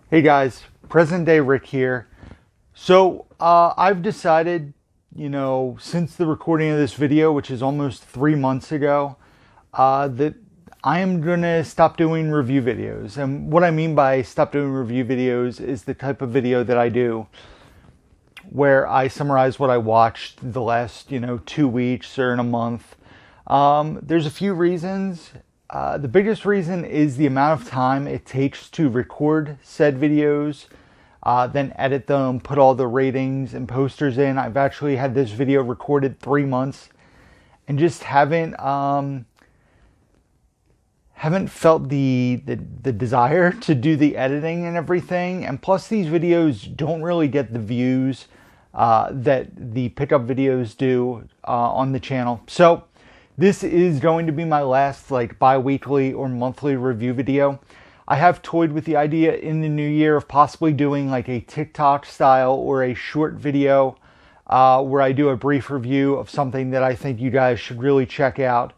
Hey guys, present day Rick here. So I've decided, since the recording of this video, which is almost 3 months ago, that I am going to stop doing review videos. And what I mean by stop doing review videos is the type of video that I do where I summarize what I watched the last, 2 weeks or in a month. There's a few reasons. The biggest reason is the amount of time it takes to record said videos, then edit them, put all the ratings and posters in. I've actually had this video recorded 3 months and just haven't felt the desire to do the editing and everything. And plus, these videos don't really get the views that the pickup videos do on the channel. So this is going to be my last bi-weekly or monthly review video. I have toyed with the idea in the new year of possibly doing a TikTok style or a short video where I do a brief review of something that I think you guys should really check out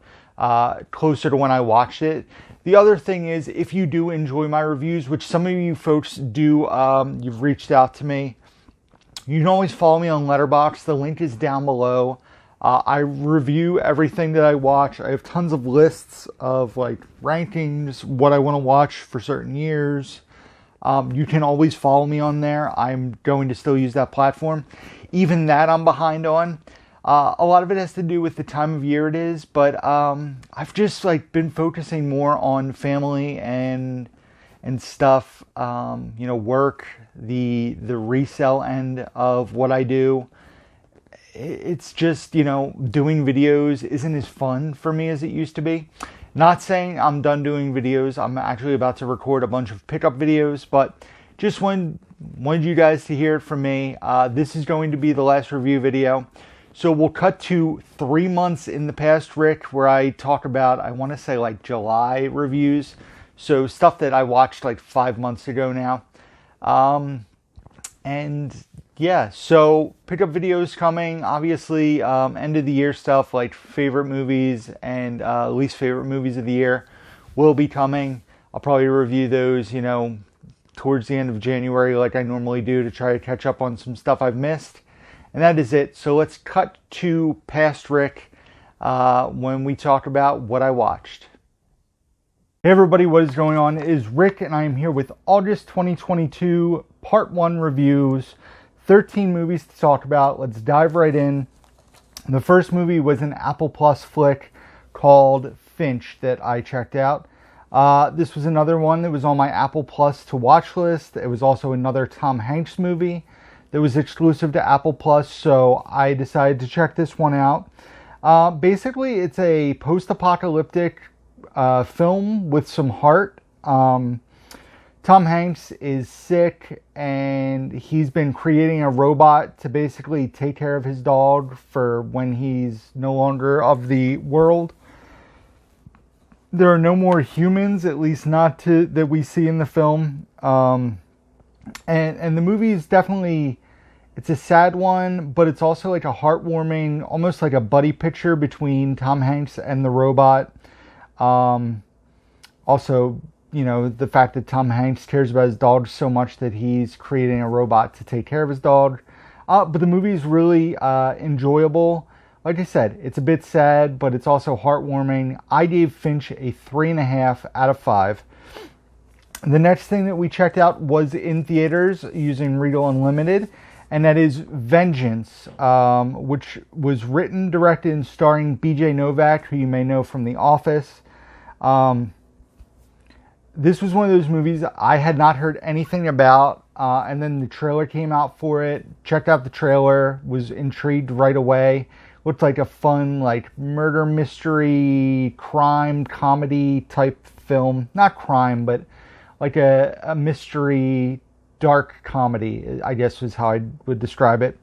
closer to when I watched it. The other thing is, if you do enjoy my reviews, which some of you folks do, you've reached out to me, you can always follow me on Letterboxd. The link is down below. I review everything that I watch. I have tons of lists of rankings, what I want to watch for certain years. You can always follow me on there. I'm going to still use that platform. Even that I'm behind on. A lot of it has to do with the time of year it is, but I've just been focusing more on family and stuff. Work, the resell end of what I do. It's just, doing videos isn't as fun for me as it used to be. Not saying I'm done doing videos. I'm actually about to record a bunch of pickup videos, but just wanted you guys to hear it from me. This is going to be the last review video. So we'll cut to 3 months in the past, Rick, where I talk about, I want to say July reviews. So stuff that I watched 5 months ago now. And yeah, so pickup videos coming, obviously, end of the year stuff like favorite movies and least favorite movies of the year will be coming. I'll probably review those, towards the end of January like I normally do to try to catch up on some stuff I've missed. And that is it. So let's cut to past Rick when we talk about what I watched. Hey everybody, what is going on? It is Rick, and I am here with August 2022 Part 1 reviews. 13 movies to talk about. Let's dive right in. The first movie was an Apple Plus flick called Finch that I checked out. This was another one that was on my Apple Plus to watch list. It was also another Tom Hanks movie that was exclusive to Apple Plus, so I decided to check this one out. Basically, it's a post-apocalyptic film with some heart. Tom Hanks is sick, and he's been creating a robot to basically take care of his dog for when he's no longer of the world. There are no more humans, at least not that we see in the film. And the movie is definitely, it's a sad one, but it's also a heartwarming, almost like a buddy picture between Tom Hanks and the robot. Also, the fact that Tom Hanks cares about his dog so much that he's creating a robot to take care of his dog. But the movie is really enjoyable. Like I said, it's a bit sad, but it's also heartwarming. I gave Finch a 3.5 out of 5. The next thing that we checked out was in theaters using Regal Unlimited, and that is Vengeance, which was written, directed, and starring B.J. Novak, who you may know from The Office. This was one of those movies I had not heard anything about, and then the trailer came out for it. Checked out the trailer, was intrigued right away. Looked like a fun, murder mystery, crime, comedy type film. Not crime, but a mystery, dark comedy, I guess is how I would describe it.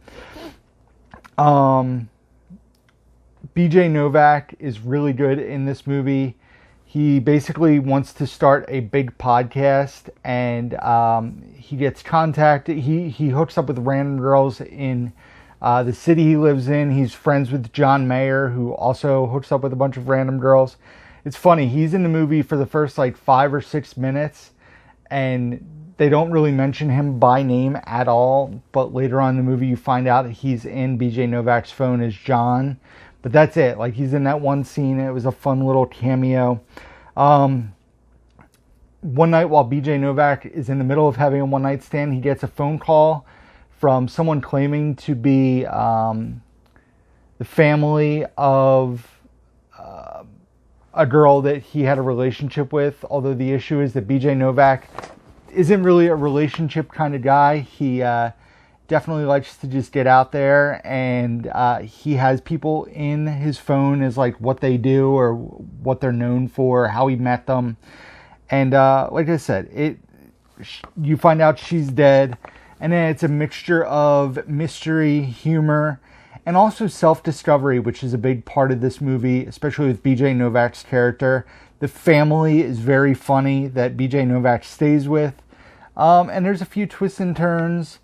B.J. Novak is really good in this movie. He basically wants to start a big podcast, and he gets contacted. He hooks up with random girls in the city he lives in. He's friends with John Mayer, who also hooks up with a bunch of random girls. It's funny. He's in the movie for the first 5 or 6 minutes, and They don't really mention him by name at all, but later on in the movie you find out he's in BJ Novak's phone as John. But that's it. Like, he's in that one scene. It was a fun little cameo. One night while BJ Novak is in the middle of having a one-night stand, he gets a phone call from someone claiming to be the family of a girl that he had a relationship with. Although the issue is that BJ Novak isn't really a relationship kind of guy. He definitely likes to just get out there, and he has people in his phone as like what they do or what they're known for, how he met them. And like I said, you find out she's dead, and then it's a mixture of mystery, humor, and also self-discovery, which is a big part of this movie, especially with BJ Novak's character. The family is very funny that BJ Novak stays with. And there's a few twists and turns.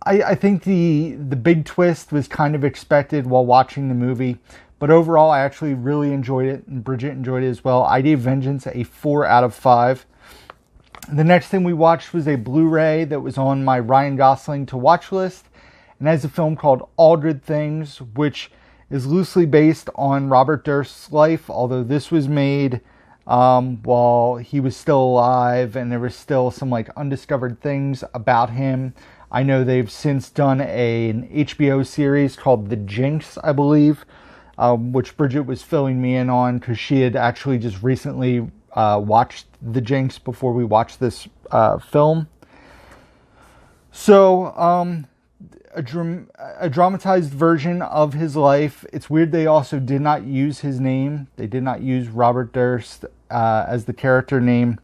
I think the big twist was kind of expected while watching the movie. But overall, I actually really enjoyed it, and Bridget enjoyed it as well. I gave Vengeance a 4 out of 5. The next thing we watched was a Blu-ray that was on my Ryan Gosling to watch list. And that's a film called Alfred Things, which is loosely based on Robert Durst's life, although this was made while he was still alive and there was still some like undiscovered things about him. I know they've since done an HBO series called The Jinx, I believe, which Bridget was filling me in on because she had actually just recently watched The Jinx before we watched this film. So, a dramatized version of his life. It's weird they also did not use his name. They did not use Robert Durst as the character name.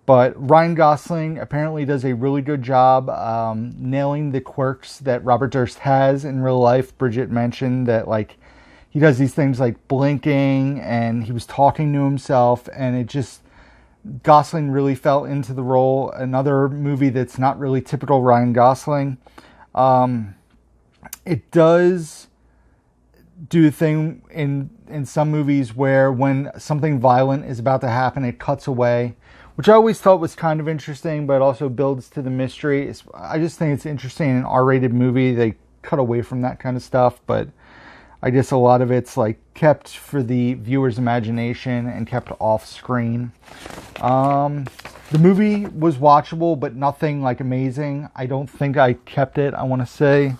But Ryan Gosling apparently does a really good job nailing the quirks that Robert Durst has in real life. Bridget mentioned that like he does these things like blinking, and he was talking to himself, and it just, Gosling really fell into the role. Another movie that's not really typical Ryan Gosling. It does do the thing in some movies where when something violent is about to happen, it cuts away, which I always thought was kind of interesting, but also builds to the mystery. I just think it's interesting in an R-rated movie. They cut away from that kind of stuff, but I guess a lot of it's like kept for the viewer's imagination and kept off screen. The movie was watchable, but nothing like amazing. I don't think I kept it, I want to say.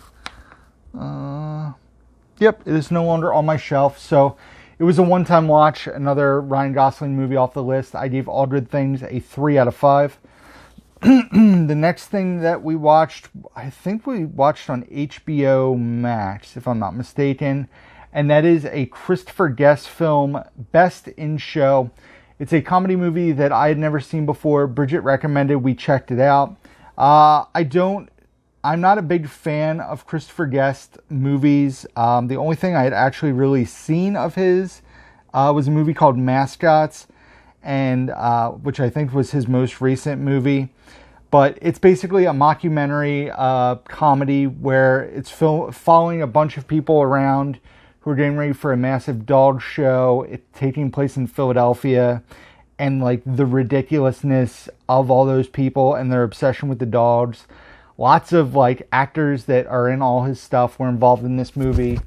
Yep, it is no longer on my shelf. So it was a one-time watch. Another Ryan Gosling movie off the list. I gave Alfred Things a 3 out of 5. The next thing that we watched, I think we watched on HBO Max, if I'm not mistaken. And that is a Christopher Guest film, Best in Show. It's a comedy movie that I had never seen before. Bridget recommended, we checked it out. I'm not a big fan of Christopher Guest movies. The only thing I had actually really seen of his was a movie called Mascots, and which I think was his most recent movie. But it's basically a mockumentary comedy where it's following a bunch of people around who are getting ready for a massive dog show. It's taking place in Philadelphia, and like the ridiculousness of all those people and their obsession with the dogs. Lots of like actors that are in all his stuff were involved in this movie.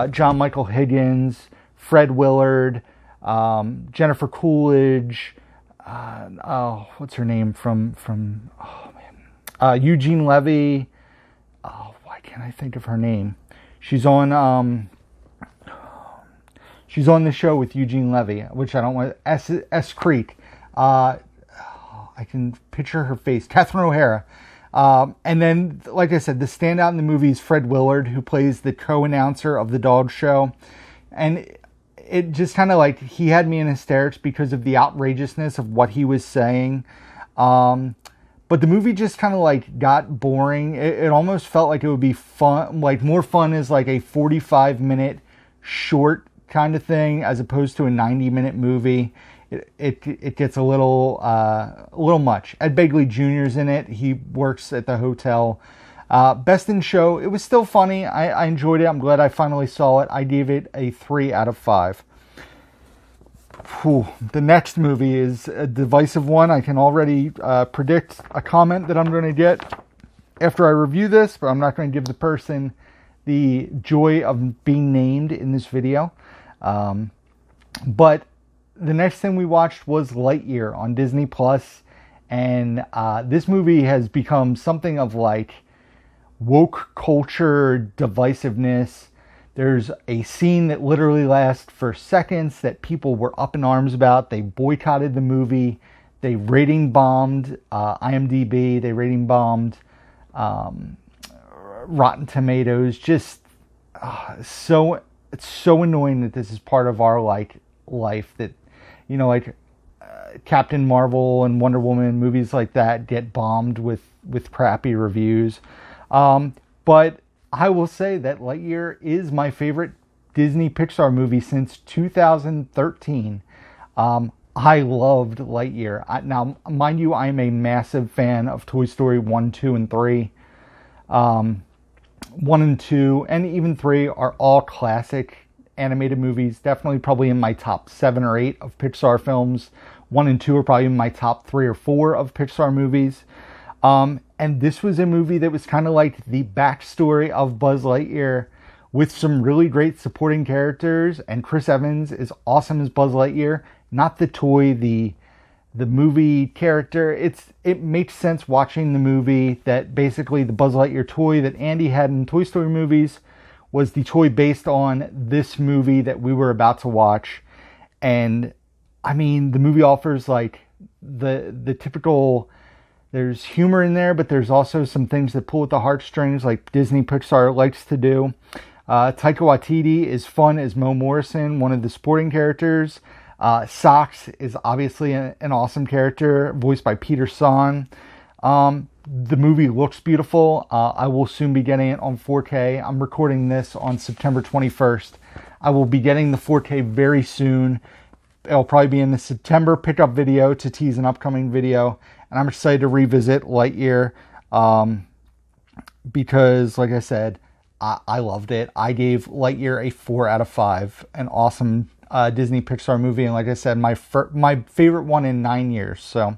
John Michael Higgins, Fred Willard, Jennifer Coolidge. What's her name from Eugene Levy. Why can't I think of her name? She's on the show with Eugene Levy, which I don't want. S Creek. I can picture her face. Catherine O'Hara. And then, like I said, the standout in the movie is Fred Willard, who plays the co-announcer of the dog show. And it just kind of like, he had me in hysterics because of the outrageousness of what he was saying. But the movie just kind of like got boring. It almost felt like it would be fun, like more fun as like a 45-minute short kind of thing, as opposed to a 90-minute movie. It gets a little much. Ed Begley Jr.'s in it. He works at the hotel. Best in Show. It was still funny. I enjoyed it. I'm glad I finally saw it. I gave it a 3 out of 5. The next movie is a divisive one. I can already predict a comment that I'm going to get after I review this, but I'm not going to give the person the joy of being named in this video. But the next thing we watched was Lightyear on Disney Plus, and this movie has become something of like woke culture divisiveness. There's a scene that literally lasts for seconds that people were up in arms about. They boycotted the movie. They rating bombed IMDb. They rating bombed Rotten Tomatoes. Just it's so annoying that this is part of our like life, that Captain Marvel and Wonder Woman, movies like that get bombed with crappy reviews. But I will say that Lightyear is my favorite Disney Pixar movie since 2013. I loved Lightyear. Now, mind you, I am a massive fan of Toy Story 1, 2, and 3. 1 and 2, and even 3 are all classic animated movies. Definitely probably in my top 7 or 8 of Pixar films. 1 and 2 are probably in my top 3 or 4 of Pixar movies. And this was a movie that was kind of like the backstory of Buzz Lightyear, with some really great supporting characters, and Chris Evans is awesome as Buzz Lightyear. Not the toy, the movie character. It makes sense watching the movie that basically the Buzz Lightyear toy that Andy had in Toy Story movies was the toy based on this movie that we were about to watch. And I mean, the movie offers like the typical, there's humor in there, but there's also some things that pull at the heartstrings like Disney Pixar likes to do. Taika Waititi is fun as Mo Morrison, one of the supporting characters. Socks is obviously an awesome character, voiced by Peter Son. The movie looks beautiful. I will soon be getting it on 4K. I'm recording this on September 21st. I will be getting the 4K very soon. It'll probably be in the September pickup video to tease an upcoming video. And I'm excited to revisit Lightyear because, like I said, I loved it. I gave Lightyear a 4 out of 5. An awesome Disney Pixar movie. And like I said, my favorite one in 9 years. So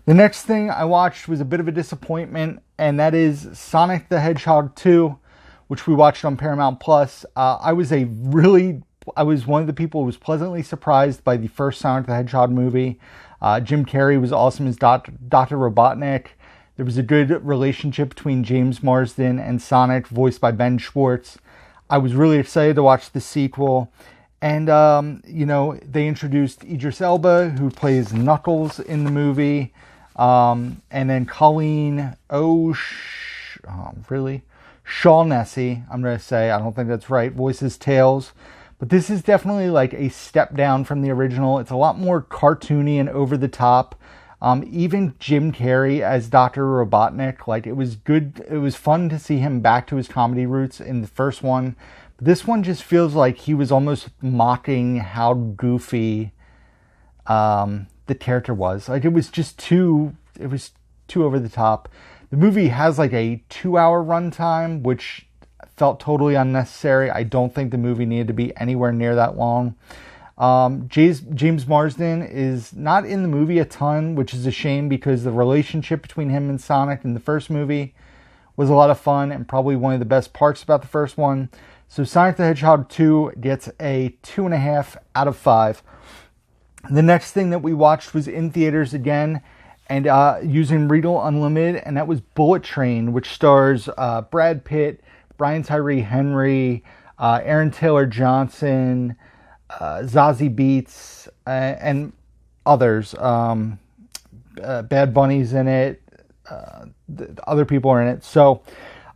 the next thing I watched was a bit of a disappointment, and that is Sonic the Hedgehog 2, which we watched on Paramount Plus. I was one of the people who was pleasantly surprised by the first Sonic the Hedgehog movie. Jim Carrey was awesome as Dr. Robotnik. There was a good relationship between James Marsden and Sonic, voiced by Ben Schwartz. I was really excited to watch the sequel. And, they introduced Idris Elba, who plays Knuckles in the movie. And then Colleen Shaughnessy, I'm going to say, I don't think that's right, voices Tails. But this is definitely like a step down from the original. It's a lot more cartoony and over the top. Even Jim Carrey as Dr. Robotnik, like, it was good. It was fun to see him back to his comedy roots in the first one. But this one just feels like he was almost mocking how goofy the character was. Like, it was too over the top. The movie has like a 2-hour runtime, which felt totally unnecessary. I don't think the movie needed to be anywhere near that long. James Marsden is not in the movie a ton, which is a shame because the relationship between him and Sonic in the first movie was a lot of fun and probably one of the best parts about the first one. So Sonic the Hedgehog 2 gets a 2.5 out of 5. The next thing that we watched was in theaters again, and using Regal Unlimited, and that was Bullet Train, which stars Brad Pitt, Brian Tyree Henry, Aaron Taylor Johnson, Zazie Beetz, and others. Bad Bunny's in it. Other people are in it. So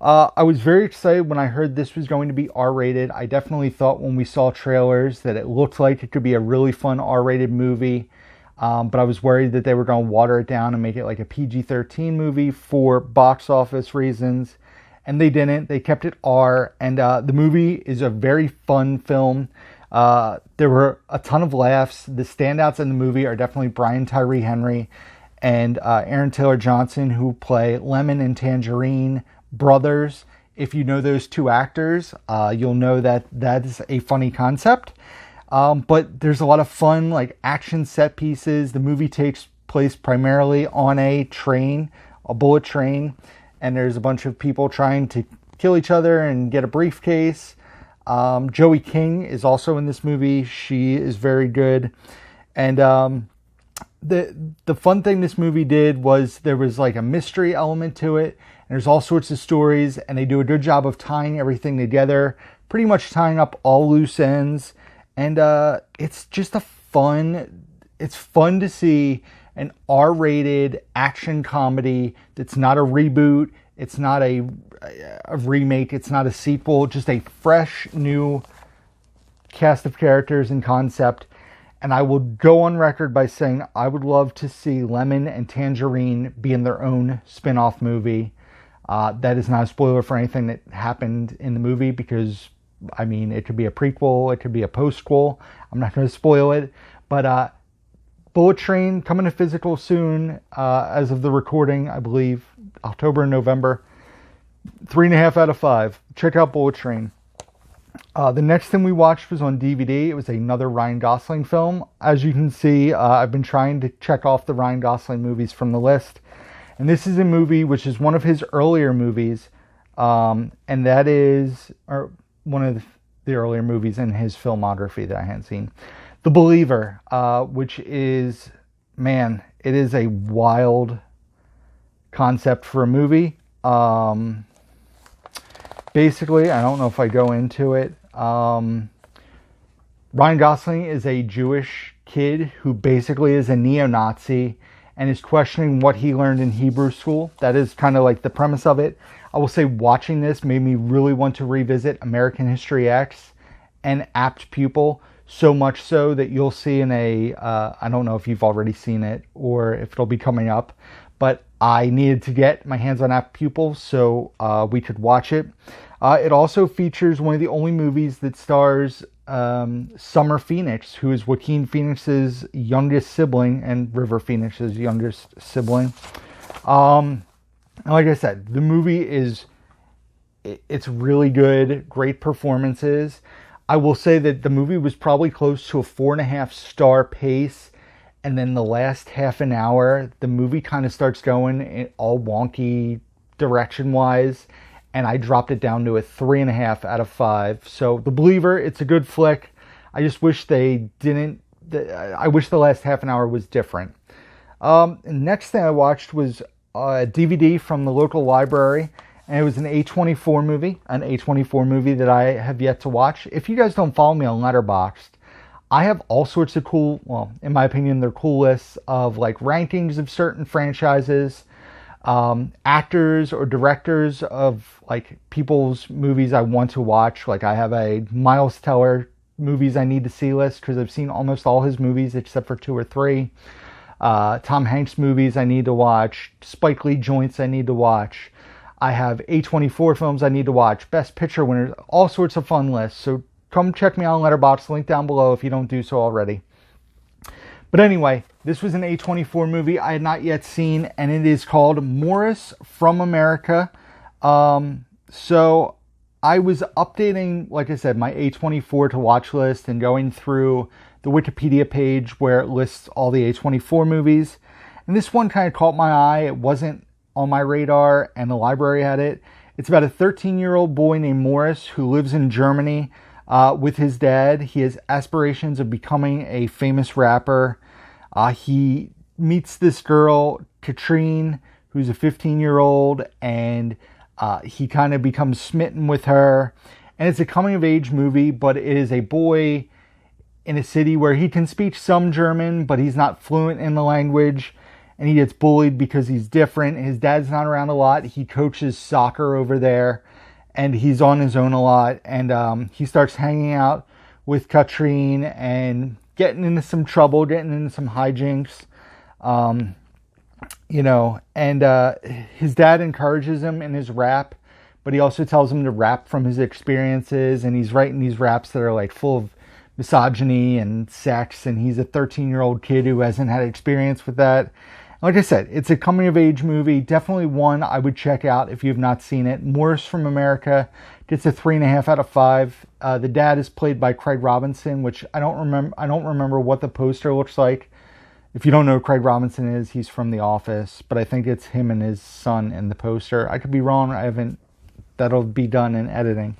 I was very excited when I heard this was going to be R-rated. I definitely thought when we saw trailers that it looked like it could be a really fun R-rated movie. But I was worried that they were going to water it down and make it like a PG-13 movie for box office reasons. And they didn't. They kept it R. And the movie is a very fun film. There were a ton of laughs. The standouts in the movie are definitely Brian Tyree Henry and Aaron Taylor Johnson, who play Lemon and Tangerine brothers. If you know those two actors, you'll know that that is a funny concept. But there's a lot of fun, like, action set pieces. The movie takes place primarily on a train, a bullet train, and there's a bunch of people trying to kill each other and get a briefcase. Joey King is also in this movie. She is very good. And the fun thing this movie did was there was like a mystery element to it. And there's all sorts of stories, and they do a good job of tying everything together, pretty much tying up all loose ends. And it's just it's fun to see an R-rated action comedy that's not a reboot, it's not a remake, it's not a sequel, just a fresh new cast of characters and concept. And I will go on record by saying I would love to see Lemon and Tangerine be in their own spin-off movie. That is not a spoiler for anything that happened in the movie, because, I mean, it could be a prequel, it could be a postquel. I'm not going to spoil it. But Bullet Train coming to physical soon, as of the recording, I believe, October and November. 3.5 out of 5. Check out Bullet Train. The next thing we watched was on DVD. It was another Ryan Gosling film. As you can see, I've been trying to check off the Ryan Gosling movies from the list. And this is a movie which is one of his earlier movies. And that is one of the earlier movies in his filmography that I hadn't seen. The Believer, which is, man, it is a wild concept for a movie. Basically, I don't know if I go into it. Ryan Gosling is a Jewish kid who basically is a neo-Nazi and is questioning what he learned in Hebrew school. That is kind of like the premise of it. I will say watching this made me really want to revisit American History X and Apt Pupil, so much so that you'll see in I don't know if you've already seen it or if it'll be coming up, but I needed to get my hands on Apt Pupil so we could watch it. It also features one of the only movies that stars Summer Phoenix, who is Joaquin Phoenix's youngest sibling and River Phoenix's youngest sibling. Like I said, the movie it's really good, great performances. I will say that the movie was probably close to a 4.5 star pace. And then the last half an hour, the movie kind of starts going all wonky direction-wise. And I dropped it down to a 3.5 out of 5. So The Believer, it's a good flick. I just wish I wish the last half an hour was different. Next thing I watched was a DVD from the local library. And it was an A24 movie that I have yet to watch. If you guys don't follow me on Letterboxd, I have all sorts of cool, well, in my opinion, they're cool lists of like rankings of certain franchises, actors or directors of like people's movies I want to watch. Like I have a Miles Teller movies I need to see list because I've seen almost all his movies except for 2 or 3. Tom Hanks movies I need to watch. Spike Lee joints I need to watch. I have A24 films I need to watch. Best Picture winners, all sorts of fun lists. So come check me out on Letterboxd, link down below if you don't do so already. But anyway, this was an A24 movie I had not yet seen, and it is called Morris from America. So I was updating, like I said, my A24 to watch list and going through the Wikipedia page where it lists all the A24 movies. And this one kind of caught my eye. It wasn't on my radar, and the library had it. It's about a 13-year-old boy named Morris who lives in Germany with his dad. He has aspirations of becoming a famous rapper. He meets this girl, Katrine, who's a 15-year-old, and he kind of becomes smitten with her. And it's a coming-of-age movie, but it is a boy in a city where he can speak some German, but he's not fluent in the language. And he gets bullied because he's different. His dad's not around a lot. He coaches soccer over there. And he's on his own a lot. And he starts hanging out with Katrine and getting into some trouble, getting into some hijinks. His dad encourages him in his rap. But he also tells him to rap from his experiences. And he's writing these raps that are like full of misogyny and sex. And he's a 13-year-old kid who hasn't had experience with that. Like I said, it's a coming-of-age movie. Definitely one I would check out if you have not seen it. Morris from America gets a 3.5 out of 5. The dad is played by Craig Robinson, which I don't remember what the poster looks like. If you don't know who Craig Robinson is, he's from The Office, but I think it's him and his son in the poster. I could be wrong. That'll be done in editing.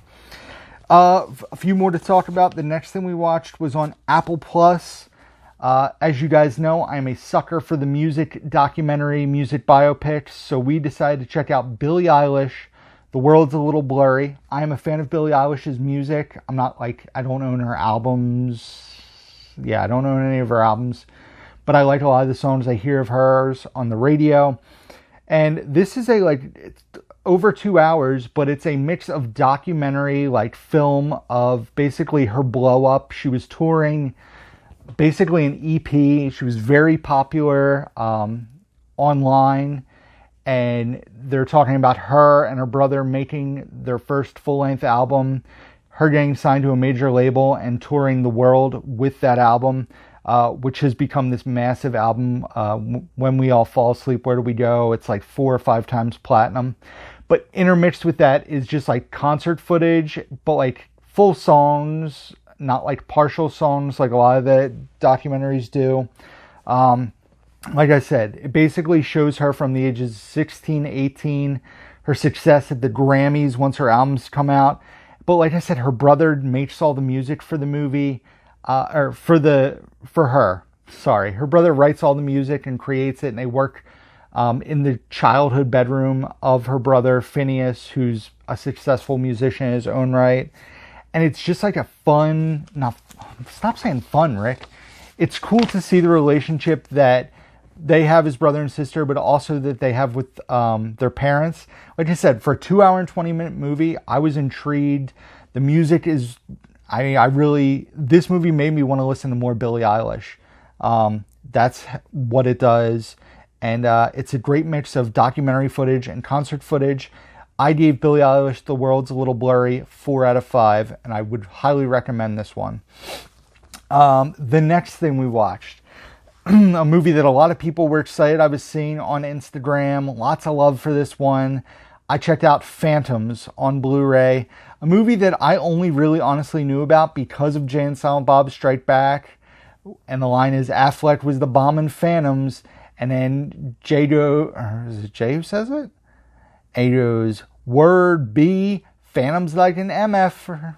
A few more to talk about. The next thing we watched was on Apple Plus. As you guys know, I'm a sucker for the music documentary, music biopics, so we decided to check out Billie Eilish, The World's a Little Blurry. I am a fan of Billie Eilish's music. I don't own her albums. Yeah, I don't own any of her albums, but I like a lot of the songs I hear of hers on the radio. And this is it's over 2 hours, but it's a mix of documentary, film of basically her blow up. She was touring basically an EP. She was very popular online, and they're talking about her and her brother making their first full-length album, her getting signed to a major label and touring the world with that album, which has become this massive album. When We All Fall Asleep, Where Do We Go? It's 4 or 5 times platinum. But intermixed with that is just concert footage, but full songs, not partial songs like a lot of the documentaries do. Like I said, it basically shows her from the ages 16 to 18, her success at the Grammys once her albums come out. But like I said, her brother makes all the music for the movie, for her. Sorry, her brother writes all the music and creates it, and they work in the childhood bedroom of her brother, Phineas, who's a successful musician in his own right. And it's just a fun, stop saying fun, Rick. It's cool to see the relationship that they have as brother and sister, but also that they have with their parents. Like I said, for a 2 hour and 20-minute movie, I was intrigued. The music is, this movie made me want to listen to more Billie Eilish. That's what it does. And it's a great mix of documentary footage and concert footage. I gave Billie Eilish The World's a Little Blurry 4 out of 5, and I would highly recommend this one. The next thing we watched, a movie that a lot of people were excited I was seeing on Instagram. Lots of love for this one. I checked out Phantoms on Blu-ray, a movie that I only really honestly knew about because of Jay and Silent Bob Strike Back. And the line is, Affleck was the bomb in Phantoms, and then is it Jay who says it? And he goes, word B, Phantom's like an MF.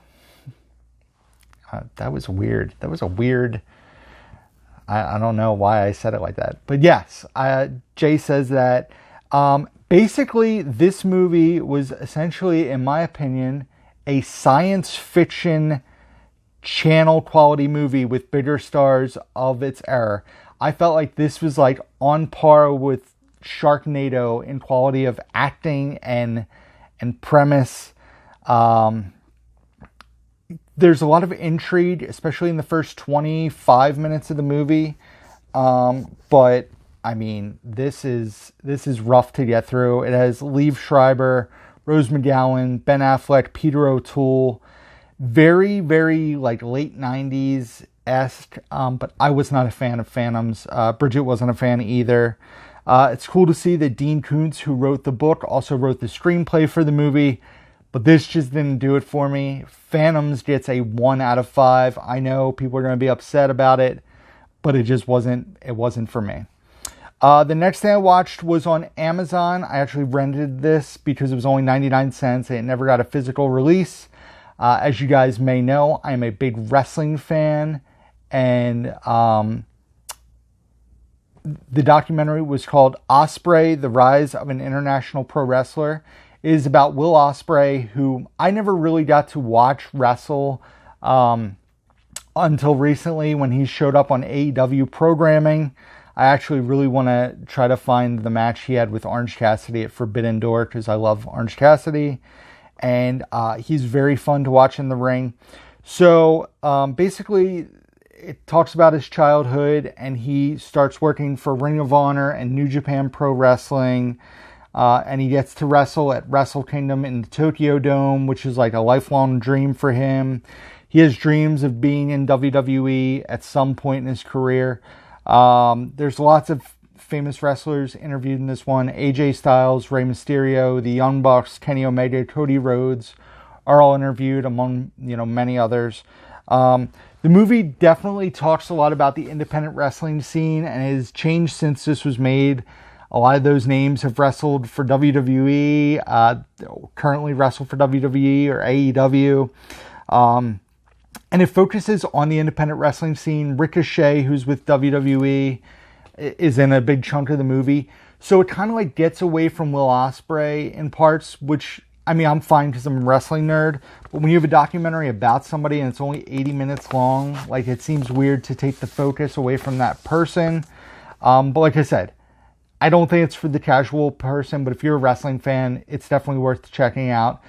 That was weird. That was a weird, I don't know why I said it like that. But yes, Jay says that. Basically, this movie was essentially, in my opinion, a science fiction channel quality movie with bigger stars of its era. I felt like this was on par with Sharknado in quality of acting and premise. There's a lot of intrigue, especially in the first 25 minutes of the movie. But I mean, this is rough to get through. It has Liev Schreiber, Rose McGowan, Ben Affleck, Peter O'Toole. Very, very late 90s-esque. But I was not a fan of Phantoms. Bridget wasn't a fan either. It's cool to see that Dean Koontz, who wrote the book, also wrote the screenplay for the movie, but this just didn't do it for me. Phantoms gets a 1 out of 5. I know people are going to be upset about it, but it just wasn't for me. The next thing I watched was on Amazon. I actually rented this because it was only 99 cents. It never got a physical release. As you guys may know, I am a big wrestling fan, and the documentary was called Osprey, The Rise of an International Pro Wrestler. It is about Will Osprey, who I never really got to watch wrestle until recently when he showed up on AEW programming. I actually really want to try to find the match he had with Orange Cassidy at Forbidden Door because I love Orange Cassidy. And he's very fun to watch in the ring. So basically, it talks about his childhood, and he starts working for Ring of Honor and New Japan Pro Wrestling, and he gets to wrestle at Wrestle Kingdom in the Tokyo Dome, which is a lifelong dream for him. He has dreams of being in WWE at some point in his career. There's lots of famous wrestlers interviewed in this one. AJ Styles, Rey Mysterio, the Young Bucks, Kenny Omega, Cody Rhodes are all interviewed, among many others. The movie definitely talks a lot about the independent wrestling scene and has changed since this was made. A lot of those names have wrestled for WWE, currently wrestle for WWE or AEW. And it focuses on the independent wrestling scene. Ricochet, who's with WWE, is in a big chunk of the movie. So it kind of like gets away from Will Osprey in parts, which, I mean, I'm fine because I'm a wrestling nerd. But when you have a documentary about somebody and it's only 80 minutes long, like, it seems weird to take the focus away from that person. But like I said, I don't think it's for the casual person, but if you're a wrestling fan, it's definitely worth checking out.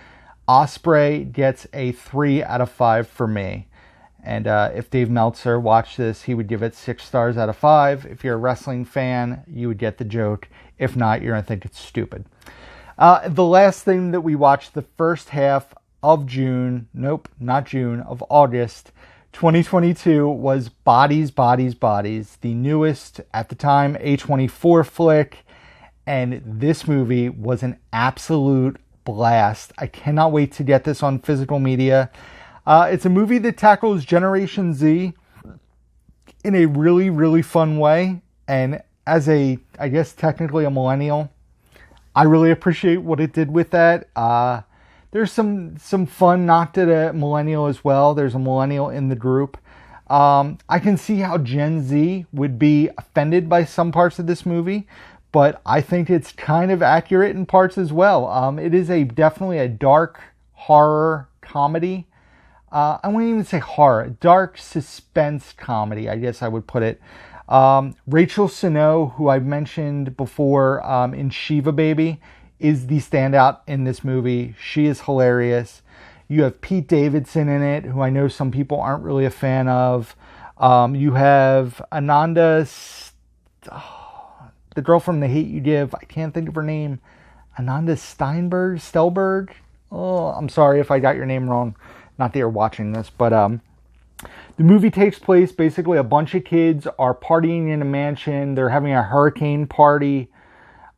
Osprey gets a 3 out of 5 for me. And if Dave Meltzer watched this, he would give it 6 stars out of 5. If you're a wrestling fan, you would get the joke. If not, you're going to think it's stupid. The last thing that we watched, the first half of of August 2022, was Bodies, Bodies, Bodies, the newest, at the time, A24 flick. And this movie was an absolute blast. I cannot wait to get this on physical media. It's a movie that tackles Generation Z in a really, really fun way. And as I guess technically a millennial, I really appreciate what it did with that. There's some fun knocked at a millennial as well. There's a millennial in the group. I can see how Gen Z would be offended by some parts of this movie, but I think it's kind of accurate in parts as well. It is definitely a dark horror comedy. I wouldn't even say horror, dark suspense comedy, I guess I would put it. Rachel Snow, who I've mentioned before in Shiva Baby, is the standout in this movie. She is hilarious. You have Pete Davidson in it, who I know some people aren't really a fan of. You have Ananda, the girl from The Hate U Give. I can't think of her name. Ananda Stelberg. Oh, I'm sorry if I got your name wrong. Not that you're watching this, but the movie takes place, basically a bunch of kids are partying in a mansion. They're having a hurricane party,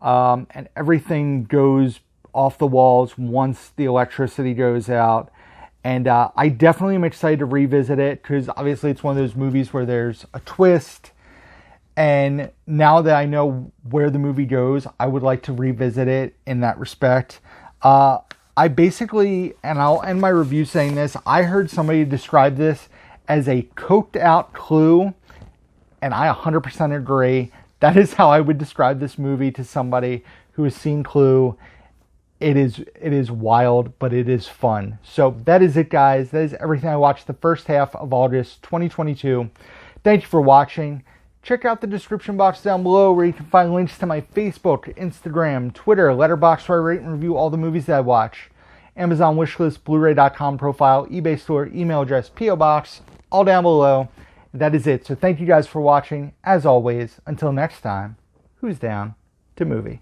and everything goes off the walls once the electricity goes out. And I definitely am excited to revisit it because obviously it's one of those movies where there's a twist. And now that I know where the movie goes, I would like to revisit it in that respect. I basically, and I'll end my review saying this, I heard somebody describe this as a coked out Clue, and I 100% agree. That is how I would describe this movie to somebody who has seen Clue. It is wild, but it is fun. So that is it, guys. That is everything I watched the first half of August 2022. Thank you for watching. Check out the description box down below where you can find links to my Facebook, Instagram, Twitter, Letterboxd, where I rate and review all the movies that I watch, Amazon wishlist, Blu-ray.com profile, eBay store, email address, P.O. box, all down below. That is it. So thank you guys for watching. As always, until next time, who's down to movie?